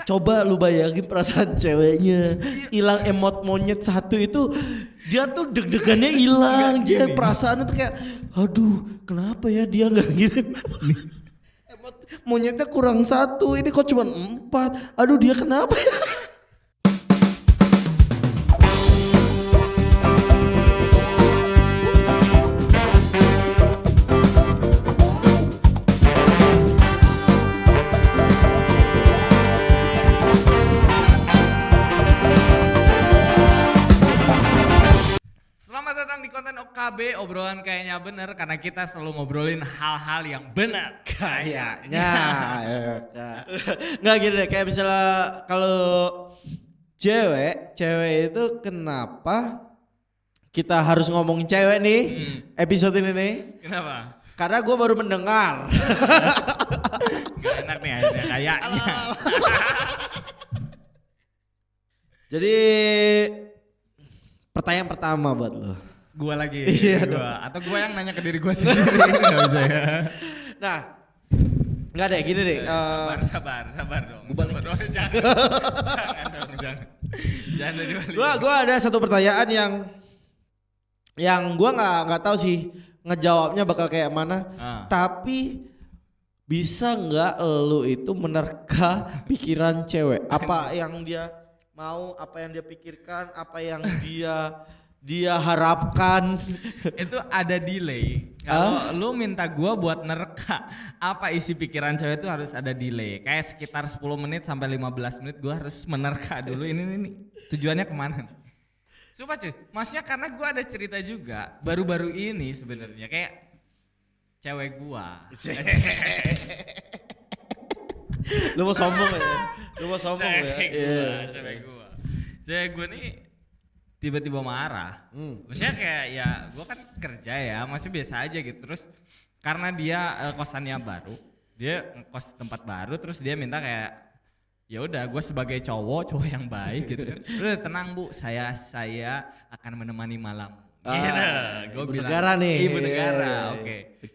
Coba lu bayangin perasaan ceweknya hilang emot monyet satu itu, dia tuh deg-degannya hilang, dia perasaannya tuh kayak aduh kenapa ya dia nggak ngirim emot monyetnya kurang satu, ini kok cuma 4, aduh dia kenapa ya. Selamat datang di konten OKB, obrolan kayaknya bener karena kita selalu ngobrolin hal-hal yang benar. Kayaknya nggak gitu deh, kayak misalnya kalau cewek itu kenapa kita harus ngomongin cewek nih episode ini nih? Kenapa? Karena gue baru mendengar. Gak enak nih akhirnya kayaknya. Jadi pertanyaan pertama buat lo. Gua lagi, Iya atau gua yang nanya ke diri gua sendiri. Gak bisa ya. Nah, nggak deh gini deh. Sabar dong. Gua balik. Sabar dong, jangan dibalik. Gua ada satu pertanyaan yang gua nggak tahu sih ngejawabnya bakal kayak mana. Tapi bisa nggak lu itu menerka pikiran cewek? Apa yang dia mau, apa yang dia pikirkan, apa yang dia harapkan. Itu ada delay. Kalau lu minta gua buat nerka apa isi pikiran cewek itu harus ada delay. Kayak sekitar 10 menit sampai 15 menit gua harus menerka dulu ini tujuannya kemana. Coba cuy, maksudnya karena gua ada cerita juga baru-baru ini sebenarnya kayak cewek gua. Lu mau sombong ya? Cewek gua nih tiba-tiba marah. Maksudnya kayak ya gua kan kerja ya, masih biasa aja gitu. Terus karena dia kosannya baru, dia ngekos tempat baru, terus dia minta kayak ya udah gue sebagai cowok yang baik gitu kan. Udah tenang Bu, saya akan menemani malam. Ibu negara nih. Ibu negara, oke.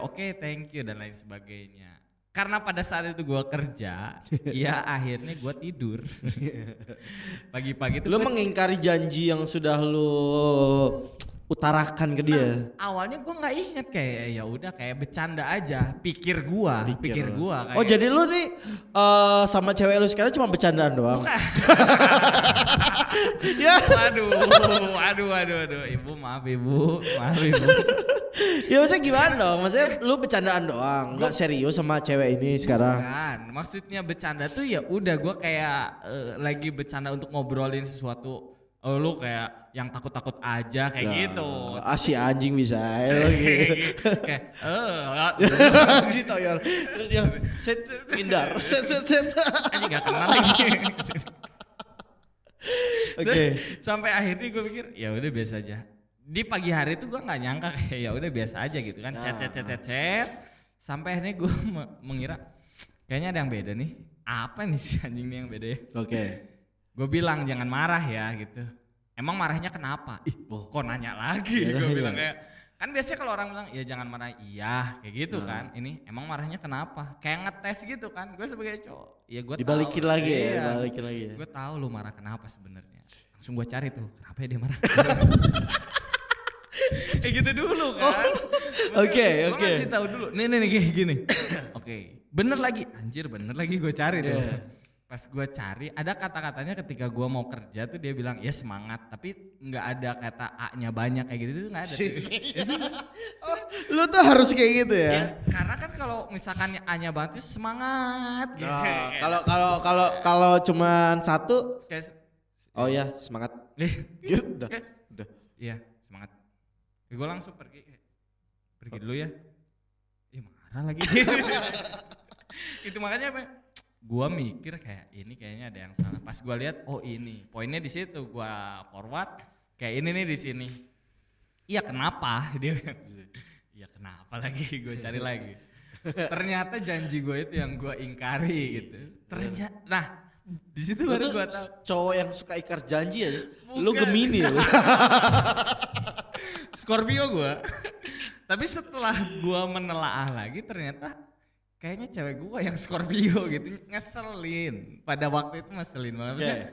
Oke. Thank you dan lain sebagainya. Karena pada saat itu gue kerja, ya akhirnya gue tidur. Pagi-pagi itu lu mengingkari janji yang sudah lu utarakan ke dia. Awalnya gue nggak inget, kayak ya udah kayak bercanda aja, pikir gua kayak. Oh jadi lu nih sama cewek lu sekarang cuma bercandaan doang? Ya. Aduh. Ibu maaf ibu. Ya maksudnya gimana dong? Maksudnya lu bercandaan doang, nggak serius sama cewek ini sekarang? Bukan, maksudnya bercanda tuh ya udah gua kayak lagi bercanda untuk ngobrolin sesuatu. Oh lu kayak yang takut-takut aja kayak gitu. Si anjing bisa lo gitu. Kayak ditoyor. Dia set hindar. Set. anjing gak kenal lagi. Oke. Sampai akhirnya gue pikir ya udah biasa aja. Di pagi hari itu gue nggak nyangka kayak ya udah biasa aja gitu kan. Chat. Sampai akhirnya gue mengira kayaknya ada yang beda nih. Apa nih si anjing nih yang beda ya? Oke. Gue bilang jangan marah ya gitu. Emang marahnya kenapa? Kok nanya lagi? Gue bilang kayak kan biasanya kalau orang bilang ya jangan marah, iya kayak gitu kan. Ini emang marahnya kenapa? Kayak ngetes gitu kan. Gue sebagai cowok, ya gue dibalikin tahu, lagi iya. ya, dibalikin lagi ya. Gue tahu lu marah kenapa sebenarnya. Langsung gue cari tuh, kenapa ya dia marah? Kayak gitu dulu kan. Oke. Gue ngasih tahu dulu. Nih kayak gini. Oke. Bener lagi gue cari tuh. Pas gue cari ada kata-katanya ketika gue mau kerja tuh dia bilang ya semangat, tapi nggak ada kata A-nya banyak kayak gitu tuh nggak ada. Lu tuh harus kayak gitu ya? Karena kan kalau misalkan A-nya banget tuh semangat. Gitu. Kalau cuman satu, oh ya semangat. Udah. Iya semangat. Gue langsung pergi dulu ya. Marah lagi. Itu makanya apa? Gua mikir kayak ini kayaknya ada yang salah. Pas gua lihat oh ini poinnya di situ, gua forward kayak ini nih di sini. Iya kenapa dia? Iya kenapa lagi? Gua cari lagi. Ternyata janji gua itu yang gua ingkari gitu. Ternyata, nah di situ baru gua tahu. Cowok yang suka ingkar janji aja. Lu Gemini ya. Scorpio gua. Tapi setelah gua menelaah lagi ternyata kayaknya cewek gua yang Scorpio gitu, ngeselin. Pada waktu itu ngeselin banget. Maksudnya,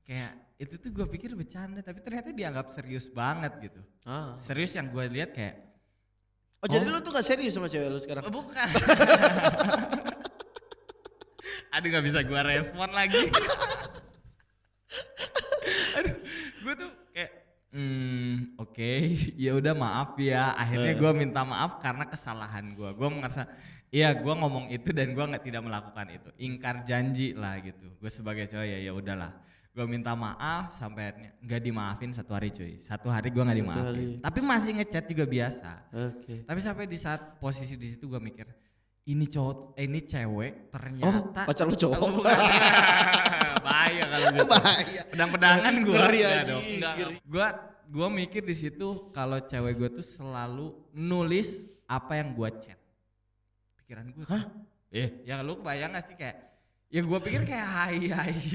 kayak itu tuh gua pikir bercanda, tapi ternyata dianggap serius banget gitu. Serius yang gua lihat kayak. Oh jadi lu tuh gak serius sama cewek lu sekarang? Bukan. Aduh gak bisa gua respon lagi. Aduh, gua tuh kayak oke, ya udah maaf ya. Akhirnya gua minta maaf karena kesalahan gua. Gua merasa iya gua ngomong itu dan gua tidak melakukan itu. Ingkar janji lah gitu. Gua sebagai cowok ya udahlah. Gue minta maaf sampai akhirnya nggak dimaafin 1 hari cuy. 1 hari gue nggak dimaafin. Tapi masih ngechat juga biasa. Tapi sampai di saat posisi di situ gue mikir ini cewek ternyata. Oh, pacar lu cowok. Oh, bahaya kalau gitu. Bahaya. Pedang-pedangan gue. Ngeri. Gue mikir di situ kalau cewek gue tuh selalu nulis apa yang gue chat. Pikiran gue. Hah? Ya lu kebayang gak sih kayak ya gue pikir kayak hai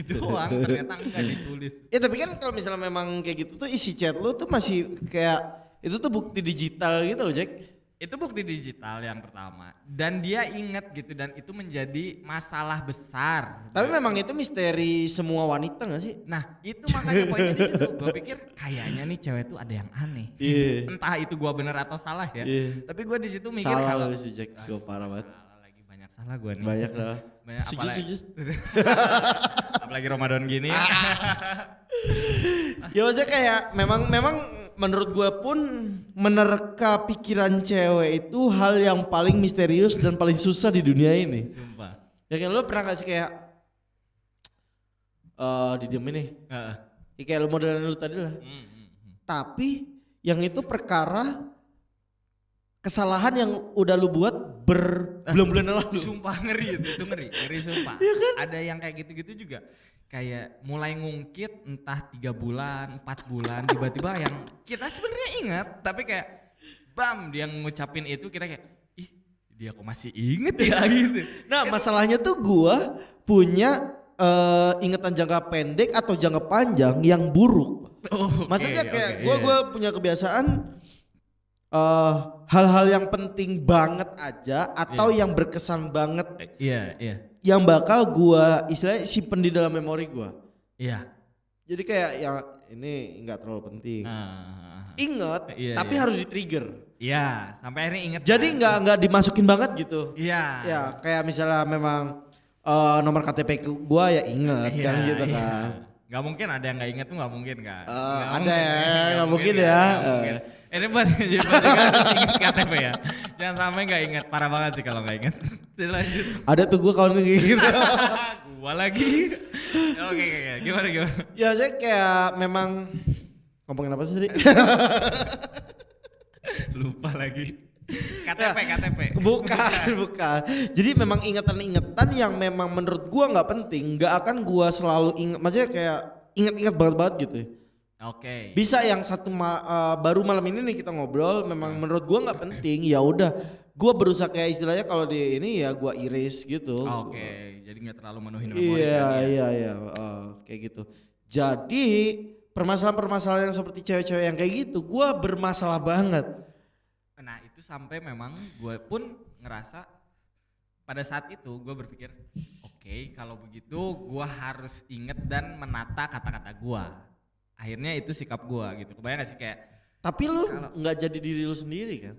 doang, ternyata enggak ditulis. Ya tapi kan kalau misalnya memang kayak gitu tuh isi chat lu tuh masih kayak itu tuh bukti digital gitu loh Jack. Itu bukti digital yang pertama dan dia inget gitu dan itu menjadi masalah besar. Tapi memang itu misteri semua wanita gak sih? Nah itu makanya poinnya di situ. Gue pikir kayaknya nih cewek tuh ada yang aneh. Entah itu gue benar atau salah ya. Tapi gue di situ mikir kalau salah sih Jack, gue parah banget. Salah gue nih. Banyak lah. Sujud. Apalagi Ramadan gini. Ya maksudnya kayak memang menurut gue pun menerka pikiran cewek itu hal yang paling misterius dan paling susah di dunia ini. Sumpah. Ya kan lo pernah gak sih kayak didiemin nih. Ya kayak lo modelan lu tadi lah. Tapi yang itu perkara kesalahan yang udah lu buat berbulan-bulan lalu. Sumpah ngeri itu ngeri sumpah. Ya kan? Ada yang kayak gitu-gitu juga. Kayak mulai ngungkit entah 3 bulan, 4 bulan tiba-tiba yang kita sebenarnya ingat tapi kayak bam dia ngucapin itu kita kayak ih dia kok masih inget ya gitu. Nah, masalahnya tuh gua punya ingatan jangka pendek atau jangka panjang yang buruk. Maksudnya kayak gua punya kebiasaan hal-hal yang penting banget aja atau yang berkesan banget. Iya. Yang bakal gua istilahnya simpen di dalam memori gua. Iya. Jadi kayak yang ini enggak terlalu penting. Ingat, tapi harus di-trigger. Iya, sampai akhirnya inget. Jadi enggak dimasukin banget gitu. Iya. Ya, kayak misalnya memang nomor KTP gua ya inget kan gitu kan. Gak mungkin ada yang gak inget tuh gak mungkin kan. Ada ya, gak mungkin ya. Ini masih inget KTP ya. Jangan sampai gak inget, parah banget sih kalau gak inget. Lanjut. Ada tuh gue kawan kayak gitu. Gua lagi. Oke, gimana? Ya saya kayak memang ngomongin apa sih tadi? Lupa lagi. KTP. Bukan. Jadi memang ingatan-ingatan yang memang menurut gua nggak penting, nggak akan gua selalu ingat. Maksudnya kayak ingat-ingat banget gitu. Oke. Bisa yang baru malam ini nih kita ngobrol, memang menurut gua nggak penting. Ya udah, gua berusaha kayak istilahnya kalau di ini ya gua iris gitu. Oke. Jadi nggak terlalu menuhin memori. Iya. Kayak gitu. Jadi permasalahan-permasalahan yang seperti cewek-cewek yang kayak gitu, gua bermasalah banget. Nah itu sampai memang gue pun ngerasa pada saat itu gue berpikir oke, kalau begitu gue harus inget dan menata kata-kata gue. Akhirnya itu sikap gue gitu. Kebayang gak sih kayak. Tapi lu nggak jadi diri lu sendiri kan?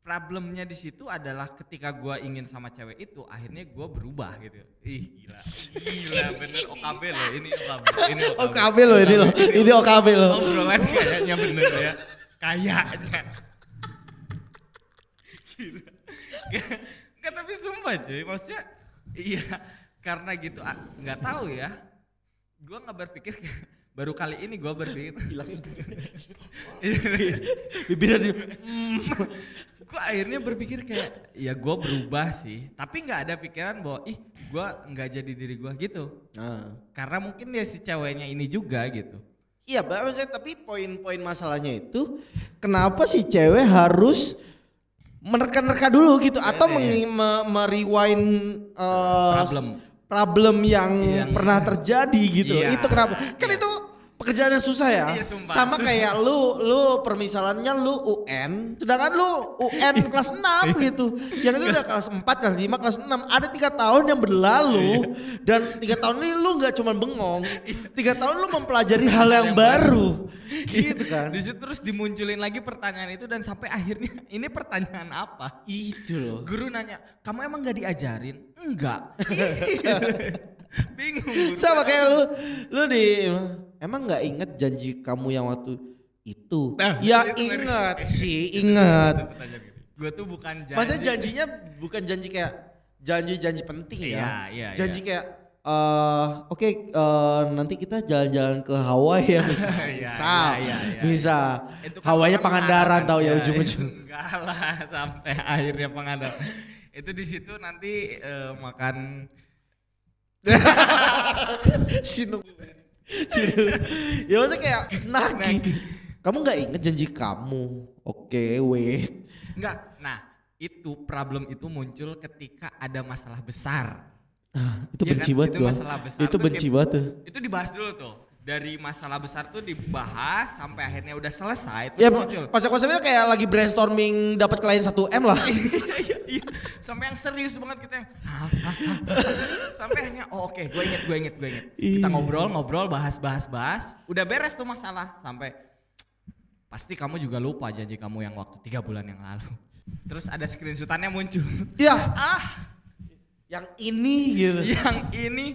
Problemnya di situ adalah ketika gue ingin sama cewek itu, akhirnya gue berubah gitu. Ih gila bener OKB loh ini OKB loh ini OKB loh. Obrolan kayaknya bener ya, kayaknya. Gak tapi sumpah cuy, maksudnya iya karena gitu nggak tahu ya, gue nggak berpikir baru kali ini gue berpikir hilangin bibirnya gue akhirnya berpikir kayak ya gue berubah sih, tapi nggak ada pikiran bahwa gue nggak jadi diri gue gitu. Karena mungkin dia si ceweknya ini juga gitu. Iya maksudnya, tapi poin-poin masalahnya itu kenapa si cewek harus menerka-nerka dulu gitu atau merewind problem yang pernah terjadi gitu. Itu kenapa? Kan itu pekerjaan yang susah ya. Iya, sumpah. Sama kayak lu permisalannya lu UN, sedangkan lu UN kelas 6 gitu. Yang itu udah kelas 4, kelas 5, kelas 6. Ada 3 tahun yang berlalu dan 3 tahun ini lu nggak cuma bengong. 3 tahun lu mempelajari hal yang baru. Gitu kan. Di situ terus dimunculin lagi pertanyaan itu dan sampai akhirnya ini pertanyaan apa? Itu loh. Guru nanya, "Kamu emang gak diajarin?" "Enggak." Bingung. Guru. Sama kayak lu emang nggak inget janji kamu yang waktu itu? Nah, Ya itu inget ngeri. sih, inget. Gue tuh bukan janji. Maksudnya janjinya bukan janji kayak janji penting ya. Iya, Janji kayak oke, nanti kita jalan-jalan ke Hawaii ya misal. Iya. Bisa. Itu kan Hawaiinya pernah Pangandaran kan, tahu ya ya, ujung-ujung. Enggak lah sampai akhirnya Pangandaran. Itu di situ nanti makan Sinu. Ya maksudnya kayak nagih. Kamu nggak inget janji kamu? Oke, wait. enggak. Nah, itu problem itu muncul ketika ada masalah besar. Itu Iya benci kan? banget Itu gua. masalah besar Itu tuh benci banget tuh. Itu dibahas dulu tuh. Dari masalah besar tuh dibahas sampai akhirnya udah selesai terus Ya muncul. konsep-konsepnya kayak lagi brainstorming dapat klien 1M lah. Iya. Sampai yang serius banget kita yang sampai akhirnya oke, gue inget. Kita ngobrol, bahas. Udah beres tuh masalah sampai pasti kamu juga lupa janji kamu yang waktu 3 bulan yang lalu. Terus ada screenshotannya muncul. Ya, yang ini gitu. Yang ini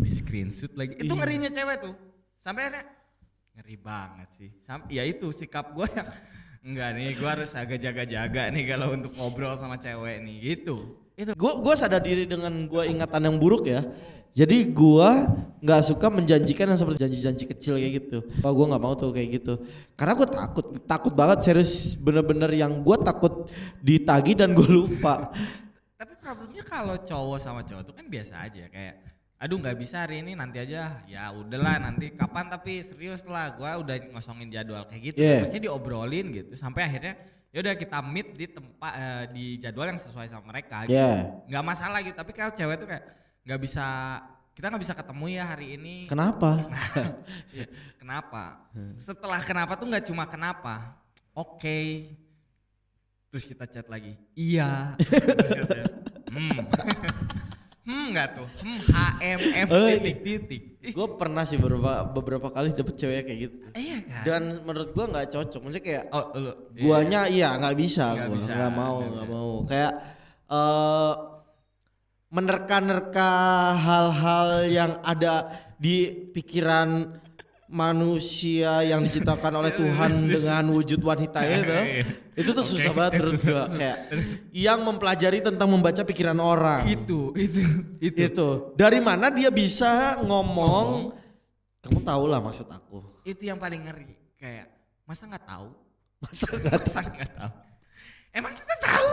screenshot lagi. Itu ngerinya cewek tuh. Sampai akhirnya ngeri banget sih. Ya itu sikap gue yang enggak nih, gue harus agak jaga-jaga nih kalau untuk ngobrol sama cewek nih gitu. Itu Gue sadar diri dengan gue ingatan yang buruk ya. Jadi gue nggak suka menjanjikan yang seperti janji-janji kecil kayak gitu. Gue nggak mau tuh kayak gitu. Karena gue takut banget serius, bener-bener yang gue takut ditagi dan gue lupa. tapi problemnya kalau cowok sama cowok tuh kan biasa aja kayak aduh nggak bisa hari ini nanti aja ya udahlah nanti kapan tapi serius lah gue udah ngosongin jadwal kayak gitu maksudnya diobrolin gitu sampai akhirnya yaudah kita meet di tempat di jadwal yang sesuai sama mereka gitu. Nggak masalah gitu tapi kalau cewek tuh kayak kita nggak bisa ketemu ya hari ini. Kenapa? Ya, kenapa setelah kenapa tuh nggak cuma kenapa oke. Terus kita chat lagi iya. Terus kita, enggak tuh. HMM titik. Gue pernah sih beberapa kali dapet cewek kayak gitu. Iya kan? Dan menurut gue nggak cocok. Maksudnya kayak lu. guanya nggak bisa. Nggak Gua bisa, nggak mau. Kayak menerka-nerka hal-hal yang ada di pikiran manusia yang diciptakan oleh Tuhan dengan wujud wanita itu tuh susah banget menurut gua kayak yang mempelajari tentang membaca pikiran orang Itu. dari mana dia bisa ngomong kamu tahu lah maksud aku. Itu yang paling ngeri kayak masa nggak tahu emang kita tahu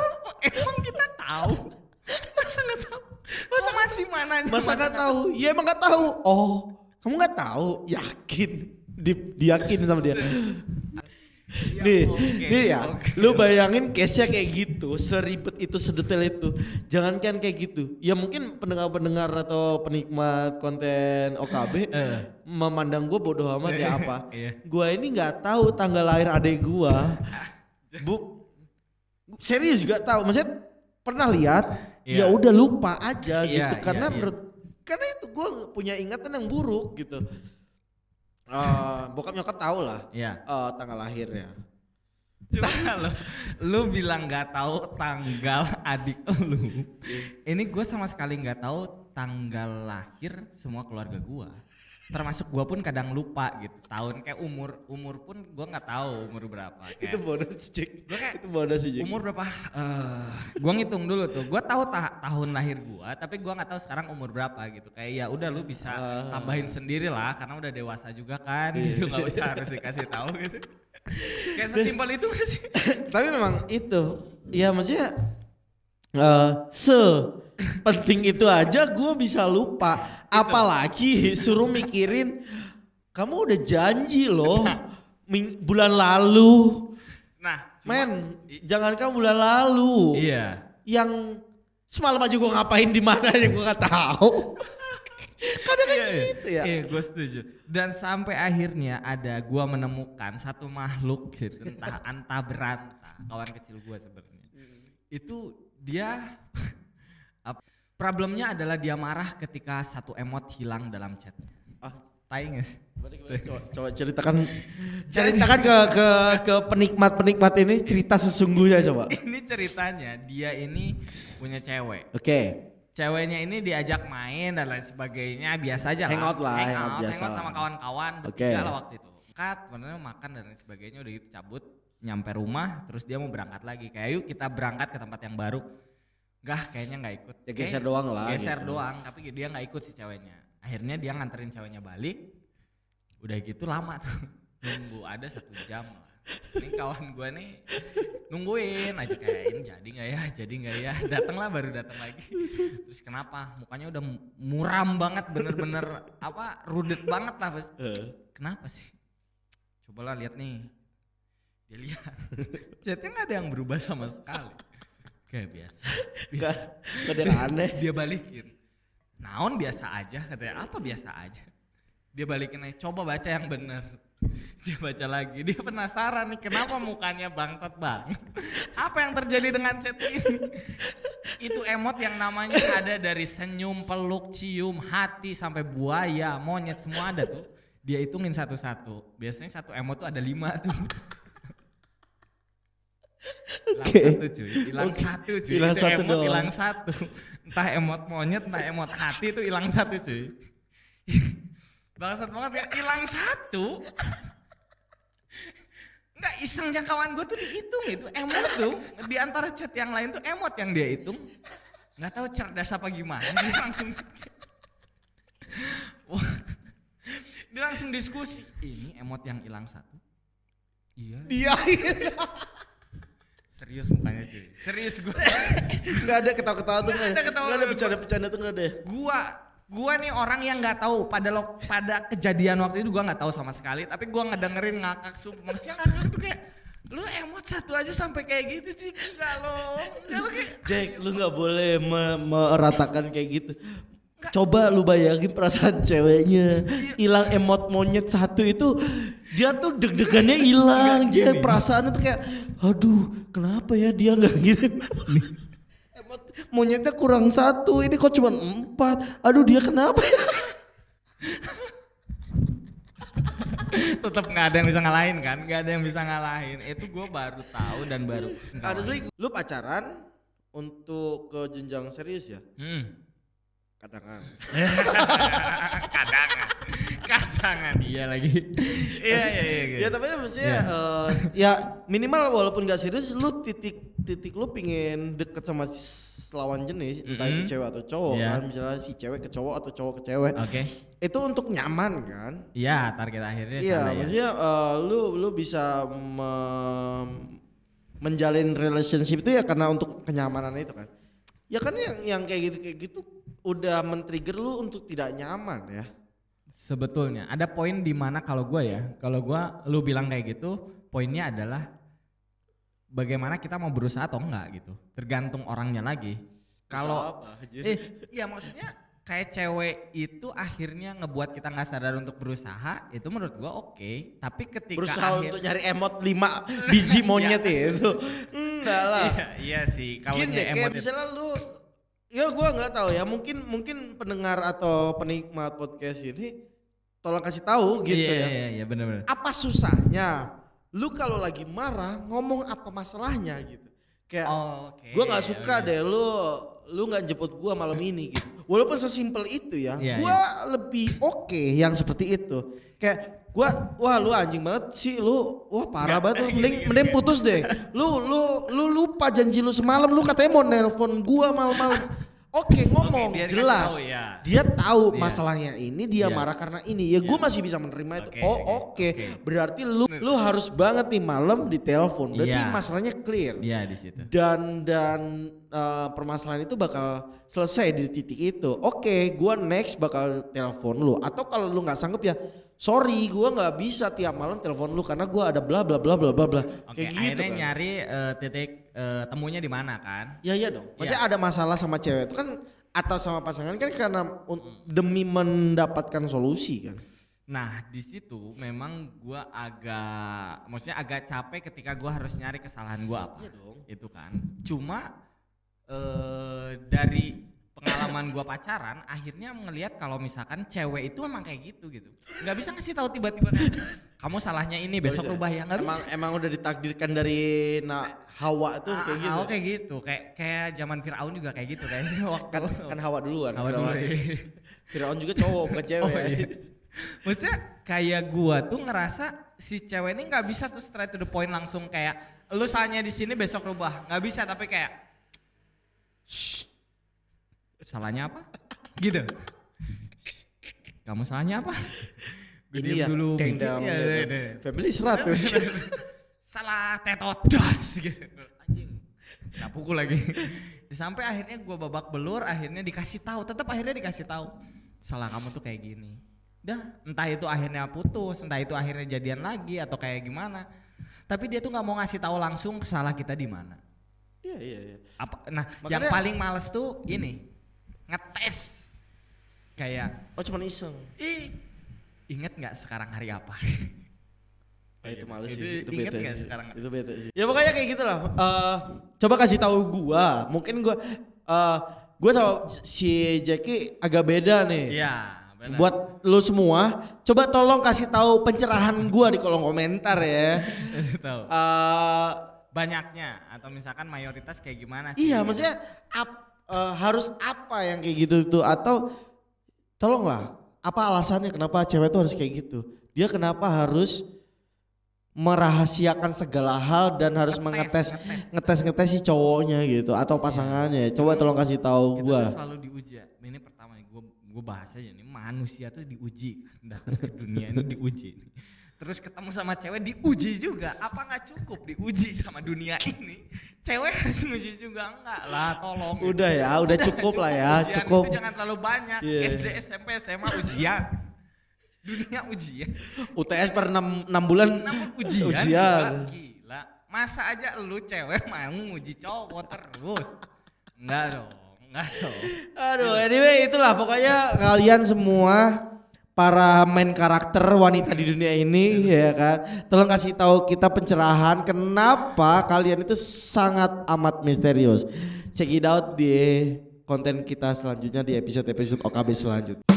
masa nggak tahu masa masih mana masa nggak tahu ya emang nggak tahu. Oh kamu nggak tahu yakin diyakin sama dia. Nih ya, lu bayangin case-nya kayak gitu, seribet itu, sedetail itu. Jangankan kayak gitu, ya mungkin pendengar-pendengar atau penikmat konten OKB memandang gue bodoh amat ya apa. Gue ini nggak tahu tanggal lahir adek gue. Serius gak tahu, maksudnya pernah lihat, ya udah lupa aja gitu. Karena itu gue punya ingatan yang buruk gitu. Bokap nyokap tahu lah tanggal lahirnya. Coba lu bilang nggak tahu tanggal adik lu. Ini gue sama sekali nggak tahu tanggal lahir semua keluarga gue. Termasuk gue pun kadang lupa gitu tahun kayak umur pun gue nggak tahu umur berapa. Kayak, itu bodoh sih Jack. Itu bodoh sih Jack. Umur berapa? Gue ngitung dulu tuh. Gue tahu tahun lahir gue, tapi gue nggak tahu sekarang umur berapa gitu. Kayak ya udah lu bisa tambahin sendiri lah karena udah dewasa juga kan. Gitu nggak usah harus dikasih tahu gitu. Kayak sesimpel itu gak sih? Tapi memang itu, ya maksudnya penting itu aja gue bisa lupa. Apalagi suruh mikirin kamu udah janji loh bulan lalu. Nah, jangan kamu bulan lalu. Iya. Yang semalam aja gue ngapain di mana yang gue nggak tahu. Kadang kan gitu ya. Iya, gue setuju. Dan sampai akhirnya ada gue menemukan satu makhluk gitu, entah berantah, kawan kecil gue sebenarnya. Itu dia problemnya adalah dia marah ketika satu emot hilang dalam chatnya. Tai nggak sih? Coba ceritakan ke penikmat ini cerita sesungguhnya coba. Ini ceritanya dia ini punya cewek. Oke. Ceweknya ini diajak main dan lain sebagainya, biasa aja lah. Hangout Sama kawan-kawan. Bertiga lah waktu itu. Benernya makan dan lain sebagainya, udah gitu cabut, nyampe rumah, terus dia mau berangkat lagi. Kayak yuk kita berangkat ke tempat yang baru. Kayaknya nggak ikut. Ya geser doang lah. Geser gitu. doang, tapi dia nggak ikut si ceweknya. Akhirnya dia nganterin ceweknya balik. Udah gitu lama tuh, nunggu ada 1 jam lah. Ini kawan gue nih nungguin aja kayak ini jadi nggak ya, baru datang lagi. Terus kenapa? Mukanya udah muram banget, bener-bener rudet banget lah. Kenapa sih? Cobalah lihat nih. Dia lihat, chatnya nggak ada yang berubah sama sekali. Kayak biasa. Gak ada yang aneh. Dia balikin. Naon biasa aja, katanya apa biasa aja. Dia balikin aja, coba baca yang bener. Dia baca lagi, dia penasaran nih kenapa mukanya bangsat banget. Apa yang terjadi dengan chat ini? Itu emot yang namanya ada dari senyum, peluk, cium, hati, sampai buaya, monyet semua ada tuh. Dia hitungin satu-satu, biasanya satu emot tuh ada 5 tuh. Hilang satu cuy. Hilang Itu satu emot doang. hilang satu. Entah emot monyet, entah emot hati itu hilang satu cuy. Bangsat banget ya, hilang satu. Enggak, iseng jangkauan gue tuh dihitung itu emot tuh. Di antara chat yang lain tuh emot yang dia hitung. Nggak tahu cerdas apa gimana, dia langsung diskusi. Ini emot yang hilang satu. Iya. Dia Serius mukanya sih. Serius gue. nggak ada ketawa-ketawa tuh, nggak ada bercanda-bercanda tuh, nggak ada. Gua nih orang yang nggak tahu pada kejadian waktu itu, gua nggak tahu sama sekali, tapi gua ngedengerin ngakak maksudnya ngakak tuh kayak lu emot satu aja sampai kayak gitu sih, enggak lo kayak Jack, lu nggak boleh meratakan kayak gitu. Coba lu bayangin perasaan ceweknya hilang emot monyet satu itu, dia tuh deg-degannya hilang, dia perasaannya tuh kayak aduh kenapa ya dia nggak ngirim emot monyetnya kurang 1, ini kok cuma 4, aduh dia kenapa ya. tetap nggak ada yang bisa ngalahin kan, nggak ada yang bisa ngalahin. Itu gue baru tahu dan baru. Honestly, lu pacaran untuk ke jenjang serius ya? Kadang-kadang. Kadangan iya lagi. Iya. Ya tapi maksudnya ya minimal walaupun gak serius, lu titik lu pingin deket sama lawan jenis, entah itu cewek atau cowok kan, misalnya si cewek ke cowok atau cowok ke cewek. Oke. Itu untuk nyaman kan? Iya, target akhirnya Iya, sana maksudnya lu bisa menjalin relationship itu ya karena untuk kenyamanan itu kan. Ya kan yang kayak gitu udah men-trigger lu untuk tidak nyaman ya. Sebetulnya ada poin di mana kalau gua lu bilang kayak gitu, poinnya adalah bagaimana kita mau berusaha atau enggak gitu. Tergantung orangnya lagi. Kalau iya maksudnya kayak cewek itu akhirnya ngebuat kita nggak sadar untuk berusaha, itu menurut gua oke. Tapi ketika berusaha untuk nyari emot 5 biji monyet itu enggak lah. Iya sih. Kalau gini deh, kayak misalnya lu, ya gua nggak tahu ya, mungkin pendengar atau penikmat podcast ini tolong kasih tahu gitu ya. Iya benar-benar. Apa susahnya lu kalau lagi marah ngomong apa masalahnya gitu. Kayak gua nggak suka deh lu nggak jemput gua malam ini gitu. Walaupun sesimpel itu ya, gua lebih oke yang seperti itu. Kayak gua, wah lu anjing banget sih lu, wah parah banget, mending putus deh. Lu lupa janji lu semalam, lu katanya mau nelpon gua malam-malam. Oke, ngomong jelas. Tahu, ya. Dia tahu masalahnya ini, dia marah karena ini. Ya gue masih bisa menerima itu. Oke. Berarti lu harus banget nih malam di telepon. Berarti masalahnya clear. Iya di situ. Dan permasalahan itu bakal selesai di titik itu. Oke, gue next bakal telepon lu. Atau kalau lu nggak sanggup ya, sorry, gue nggak bisa tiap malam telepon lu karena gue ada bla bla bla bla bla bla. Kayak gitu kan. Nyari titik temunya di mana kan? Iya dong. Maksudnya ada masalah sama cewek itu kan atau sama pasangan kan karena demi mendapatkan solusi kan. Nah di situ memang gue maksudnya agak capek ketika gue harus nyari kesalahan gue apa. Iya dong. Itu kan. Cuma dari pengalaman gue pacaran, akhirnya ngelihat kalau misalkan cewek itu emang kayak gitu. Nggak bisa ngasih tahu tiba-tiba. Kamu salahnya ini besok rubah ya, nggak bisa. Emang udah ditakdirkan dari Hawa tuh kayak gitu. Kayak gitu, kayak zaman Firaun juga kayak gitu kayaknya waktu. Kan Hawa duluan. Hawa dulu. Firaun juga cowok bukan cewek. Iya. Maksudnya kayak gua tuh ngerasa si cewek ini nggak bisa tuh straight to the point langsung kayak lu salahnya di sini besok rubah, nggak bisa, tapi kayak salahnya apa? Gitu. Kamu salahnya apa? Ini ya dulu. dendam. Ya, Family 100. Salah tetodas gitu. Anjing. Nah pukul lagi. Sampai akhirnya gua babak belur, akhirnya dikasih tahu, tetap akhirnya dikasih tahu. Salah kamu tuh kayak gini. Dah, entah itu akhirnya putus, entah itu akhirnya jadian lagi atau kayak gimana. Tapi dia tuh nggak mau ngasih tahu langsung salah kita di mana. Iya. Nah, makanya, yang paling males tuh ini ngetes. Kayak cuman iseng. Ingat nggak sekarang hari apa? Itu males sih. Itu inget bete nggak sih. sekarang? Itu bete sih. Ya pokoknya kayak gitulah. Coba kasih tahu gua. Mungkin gua sama si Jackie agak beda nih. Iya, benar. Buat lu semua, coba tolong kasih tahu pencerahan gua di kolom komentar ya. Tahu. Banyaknya atau misalkan mayoritas kayak gimana sih? Iya, maksudnya harus apa yang kayak gitu tuh, atau tolonglah apa alasannya kenapa cewek tuh harus kayak gitu? Dia kenapa harus merahasiakan segala hal dan harus ngetes si cowoknya gitu atau pasangannya? Coba tolong kasih tahu gua. Itu selalu diuji. Ini pertama gue bahas aja nih, manusia tuh diuji, datang ke dunia ini diuji. Terus ketemu sama cewek diuji juga. Apa nggak cukup diuji sama dunia ini? Cewek harus uji juga, enggak lah, tolong. Udah ya, udah cukup lah ya, ujian cukup. Itu jangan terlalu banyak. Yeah. SD, SMP, SMA ujian. Dunia ujian. UTS per 6 bulan ujian. Gila. Masa aja lu cewek mau nguji cowok terus? Enggak dong. Aduh, anyway itulah pokoknya kalian semua para main karakter wanita di dunia ini ya kan. Tolong kasih tahu kita pencerahan kenapa kalian itu sangat amat misterius. Check it out di konten kita selanjutnya di episode OKB selanjutnya.